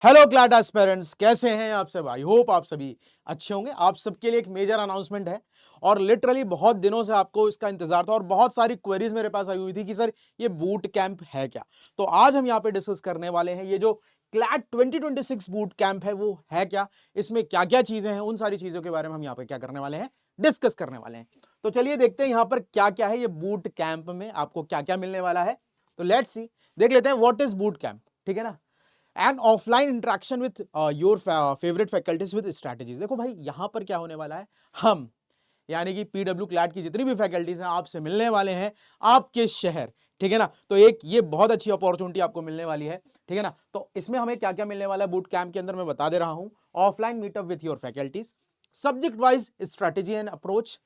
Hello CLAT aspirants, कैसे हैं आप सब। आई होप आप सभी अच्छे होंगे। आप सबके लिए एक मेजर अनाउंसमेंट है और लिटरली बहुत दिनों से आपको इसका इंतजार था और बहुत सारी क्वेरीज मेरे पास आई हुई थी कि सर ये बूट कैंप है क्या। तो आज हम यहाँ पे डिस्कस करने वाले हैं ये जो क्लैट 2026 बूट कैंप है वो है क्या, इसमें क्या क्या चीजें हैं, उन सारी चीजों के बारे में हम यहाँ पे क्या करने वाले हैं, डिस्कस करने वाले हैं। तो चलिए देखते हैं यहाँ पर क्या क्या है, ये बूट कैंप में आपको क्या क्या मिलने वाला है। तो लेट्स सी, देख लेते हैं व्हाट इज बूट कैंप। ठीक है ना, and offline interaction with your favourite faculties with strategies. देखो भाई यहां पर क्या होने वाला है, हम यानी कि पीडब्ल्यू क्लैट की जितनी भी फैकल्टीज हैं आपसे मिलने वाले हैं आपके शहर। ठीक है ना, तो एक ये बहुत अच्छी अपॉर्चुनिटी आपको मिलने वाली है। ठीक है ना, तो इसमें हमें क्या क्या मिलने वाला है बूट कैंप के अंदर मैं बता दे रहा हूं। Offline meetup with your faculties, subject wise strategy and approach,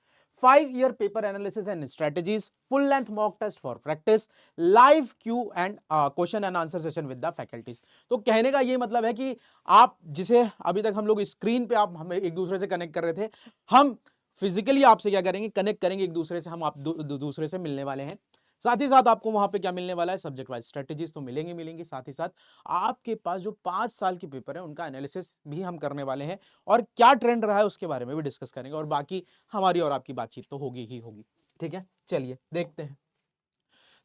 5 year paper analysis and strategies, full length mock test for practice, live Q and question and answer session with the faculties. तो कहने का ये मतलब है कि आप जिसे अभी तक हम लोग स्क्रीन पे आप हमें एक दूसरे से कनेक्ट कर रहे थे, हम फिजिकली आपसे क्या करेंगे, कनेक्ट करेंगे एक दूसरे से, हम आप दूसरे से मिलने वाले हैं। साथ ही साथ आपको वहां पे क्या मिलने वाला है, सब्जेक्ट वाइज स्ट्रेटेजीज तो मिलेंगे मिलेंगी, साथ ही साथ आपके पास जो 5 साल के पेपर है उनका एनालिसिस भी हम करने वाले हैं और क्या ट्रेंड रहा है उसके बारे में भी डिस्कस करेंगे और बाकी हमारी और आपकी बातचीत तो होगी ही होगी। ठीक है, चलिए देखते हैं।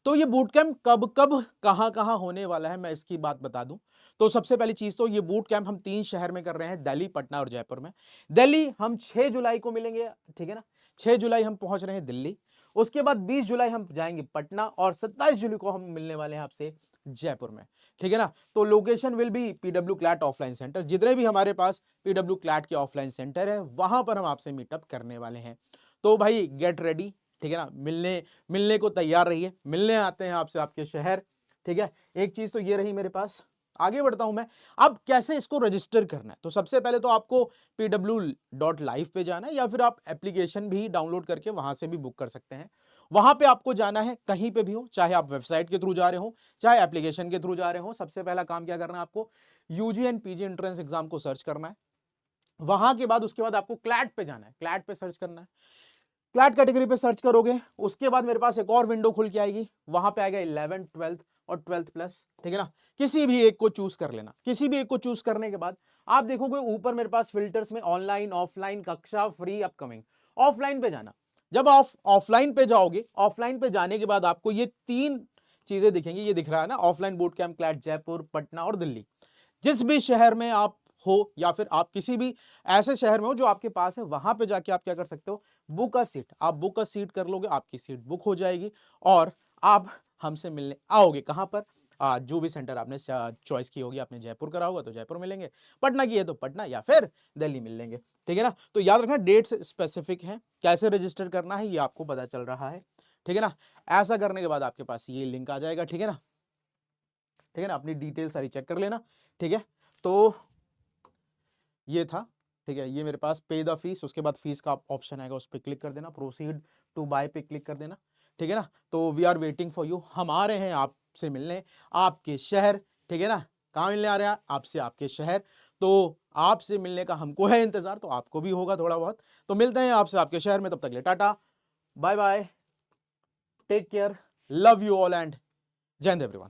तो ये बूट कैंप कब कब कहां कहां होने वाला है मैं इसकी बात बता दूं। तो सबसे पहली चीज तो ये बूट कैंप हम 3 शहर में कर रहे हैं, दिल्ली, पटना और जयपुर में। दिल्ली हम 6 जुलाई को मिलेंगे, ठीक है ना, 6 जुलाई हम पहुंच रहे हैं दिल्ली। उसके बाद 20 जुलाई हम जाएंगे पटना और 27 जुलाई को हम मिलने वाले हैं आपसे जयपुर में। ठीक है ना, तो location will be PW CLAT offline center. जितने भी हमारे पास पीडब्ल्यू क्लैट के ऑफलाइन सेंटर है वहां पर हम आपसे मीटअप करने वाले हैं। तो भाई गेट रेडी, ठीक है ना, मिलने मिलने को तैयार रहिए, मिलने आते हैं आपसे आपके शहर। ठीक है, एक चीज तो ये रही मेरे पास। आगे बढ़ता हूं मैं, अब कैसे इसको रजिस्टर करना है। तो सबसे पहले तो आपको pw.live पे जाना है या फिर आप एप्लीकेशन भी डाउनलोड करके वहां से भी बुक कर सकते हैं। वहां पे आपको जाना है, कहीं पे भी हो, चाहे आप वेबसाइट के थ्रू जा रहे हो चाहे एप्लीकेशन के थ्रू जा रहे हो। सबसे पहला काम क्या करना है आपको, UG and PG entrance exam को सर्च करना है। वहां के बाद उसके बाद आपको क्लैट पे जाना है, क्लैट पे सर्च करना है। क्लैट कैटेगरी पे सर्च करोगे, उसके बाद मेरे पास एक और विंडो खुल के आएगी, वहां पे आएगा 11th 12th और 12th प्लस। ठीक है ना, किसी भी एक को चूज कर लेना। किसी भी एक को चूज करने के बाद आप देखोगे ऊपर मेरे पास फिल्टर्स में ऑनलाइन, ऑफलाइन, कक्षा, फ्री, अपकमिंग। ऑफलाइन पे जाना। जब ऑफलाइन पे जाओगे, ऑफलाइन पे जाने के बाद आपको ये 3 चीजें दिखेंगी। ये दिख रहा है ना, offline boot camp CLAT Jaipur, Patna और दिल्ली। जिस भी शहर में आप हो या फिर आप किसी भी ऐसे शहर में हो जो आपके पास है, वहां पे जाके आप क्या कर सकते हो, बुक अ सीट। आप बुक अ सीट कर लोगे, आपकी सीट बुक हो जाएगी और आप हमसे मिलने आओगे। कहां पर, जो भी सेंटर आपने चॉइस की होगी, आपने जयपुर करा होगा तो जयपुर मिलेंगे, पटना की है तो पटना या फिर दिल्ली मिल लेंगे। ठीक है ना, तो याद रखना डेट्स स्पेसिफिक है, कैसे रजिस्टर करना है ये आपको पता चल रहा है। ठीक है ना, ऐसा करने के बाद आपके पास ये लिंक आ जाएगा। ठीक है ना, ठीक है ना, अपनी डिटेल सारी चेक कर लेना। ठीक है, तो ये था। ठीक है, ये मेरे पास पे द फीस, उसके बाद फीस का ऑप्शन आएगा, उस पर क्लिक कर देना, प्रोसीड टू बाय पे क्लिक कर देना। ठीक है ना, तो we are waiting for you. हम आ रहे हैं आपसे मिलने आपके शहर। ठीक है ना, कहाँ मिलने आ रहे हैं, आपसे आपके शहर। तो आपसे मिलने का हमको है इंतजार, तो आपको भी होगा थोड़ा बहुत। तो मिलते हैं आपसे आपके शहर में, तब तक के लिए tata bye bye, take care, love you all and Jai Hind everyone.